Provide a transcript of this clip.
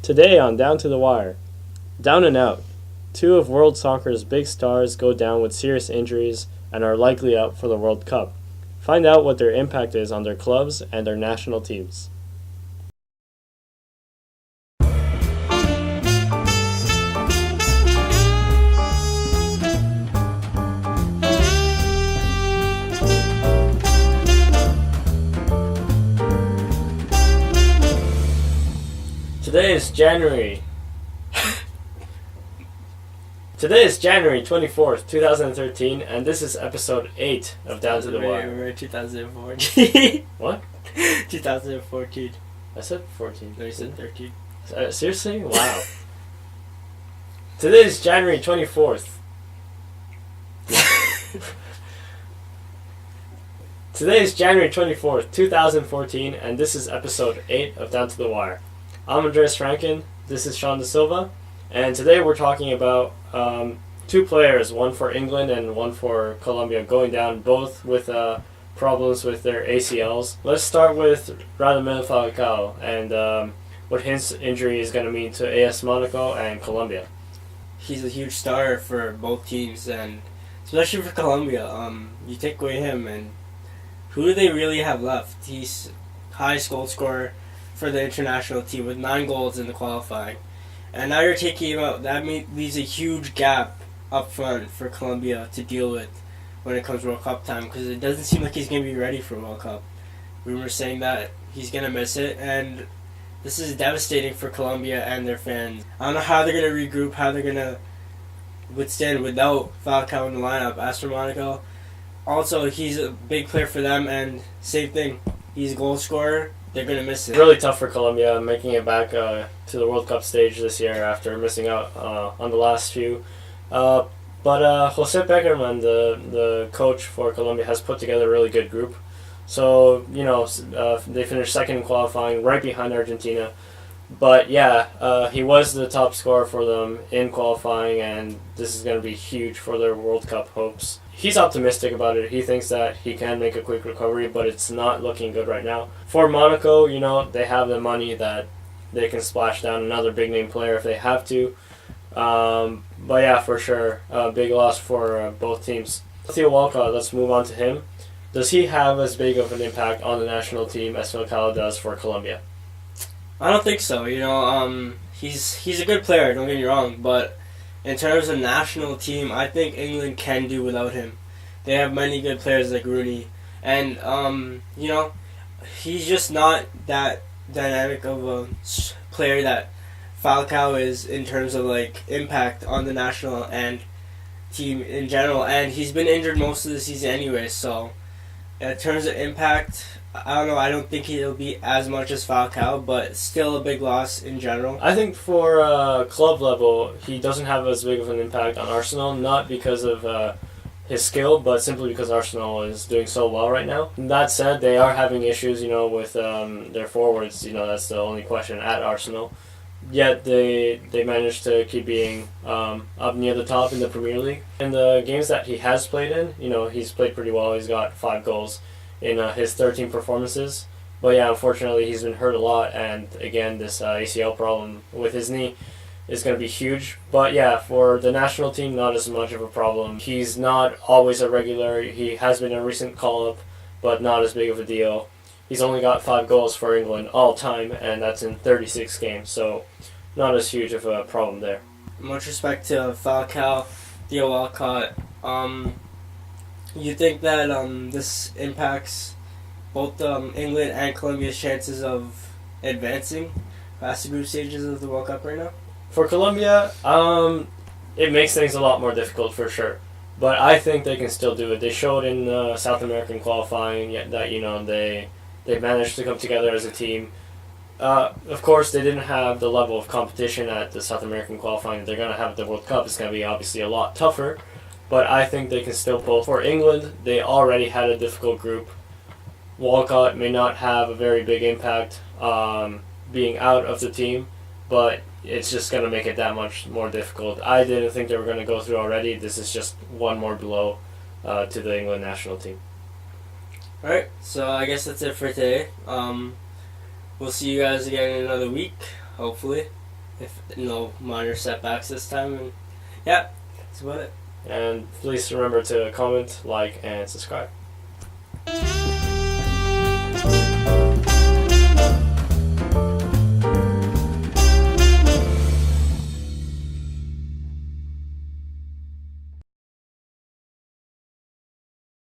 Today on Down to the Wire, down and out. Two of world soccer's big stars go down with serious injuries and are likely out for the World Cup. Find out what their impact is on their clubs and their national teams. Today is January 24th, 2013, and this is episode 8 of Down to the Wire. We're 2014. What? 2014. I said 14. No, you said 13. Seriously? Wow. Today is January 24th. Today is January 24th, 2014, and this is episode 8 of Down to the Wire. I'm Andrés Franken, this is Shawn da Silva, and today we're talking about two players, one for England and one for Colombia, going down, both with problems with their ACLs. Let's start with Radamel Falcao and what his injury is going to mean to AS Monaco and Colombia. He's a huge star for both teams, and especially for Colombia. You take away him, and who do they really have left? He's highest goal scorer for the international team with 9 goals in the qualifying. And now you're taking him out. That leaves a huge gap up front for Colombia to deal with when it comes World Cup time, because it doesn't seem like he's going to be ready for World Cup. Rumors saying that he's going to miss it, and this is devastating for Colombia and their fans. I don't know how they're going to regroup, how they're going to withstand without Falcao in the lineup. As for Monaco, also he's a big player for them, and same thing, he's a goal scorer. They're going to miss it. Really tough for Colombia making it back to the World Cup stage this year after missing out on the last few. But Jose Pekerman, the coach for Colombia, has put together a really good group. So, they finished second in qualifying, right behind Argentina. But yeah, he was the top scorer for them in qualifying, and this is going to be huge for their World Cup hopes. He's optimistic about it. He thinks that he can make a quick recovery, but it's not looking good right now. For Monaco, they have the money that they can splash down another big name player if they have to. But yeah, for sure, big loss for both teams. Theo Walcott, let's move on to him. Does he have as big of an impact on the national team as Falcao does for Colombia? I don't think so. He's a good player, don't get me wrong, but in terms of national team, I think England can do without him. They have many good players like Rooney, and he's just not that dynamic of a player that Falcao is in terms of like impact on the national and team in general. And he's been injured most of the season anyway, so in terms of impact, I don't know. I don't think he'll be as much as Falcao, but still a big loss in general. I think for club level, he doesn't have as big of an impact on Arsenal, not because of his skill, but simply because Arsenal is doing so well right now. That said, they are having issues, with their forwards. That's the only question at Arsenal. Yet they managed to keep being up near the top in the Premier League. In the games that he has played in, he's played pretty well. He's got 5 goals in his 13 performances. But yeah, unfortunately, he's been hurt a lot, and again, this ACL problem with his knee is going to be huge. But yeah, for the national team, not as much of a problem. He's not always a regular. He has been a recent call-up, but not as big of a deal. He's only got 5 goals for England all time, and that's in 36 games, so not as huge of a problem there. Much respect to Falcao, Theo Walcott. You think that this impacts both England and Colombia's chances of advancing past the group stages of the World Cup right now? For Colombia, it makes things a lot more difficult for sure. But I think they can still do it. They showed in South American qualifying that they managed to come together as a team. Of course, they didn't have the level of competition at the South American qualifying that they're going to have at the World Cup. It's going to be obviously a lot tougher. But I think they can still pull. For England, they already had a difficult group. Walcott may not have a very big impact being out of the team, but it's just going to make it that much more difficult. I didn't think they were going to go through already. This is just one more blow to the England national team. Alright, so I guess that's it for today. We'll see you guys again in another week, hopefully. if no minor setbacks this time. And yeah, that's about it. And please remember to comment, like, and subscribe.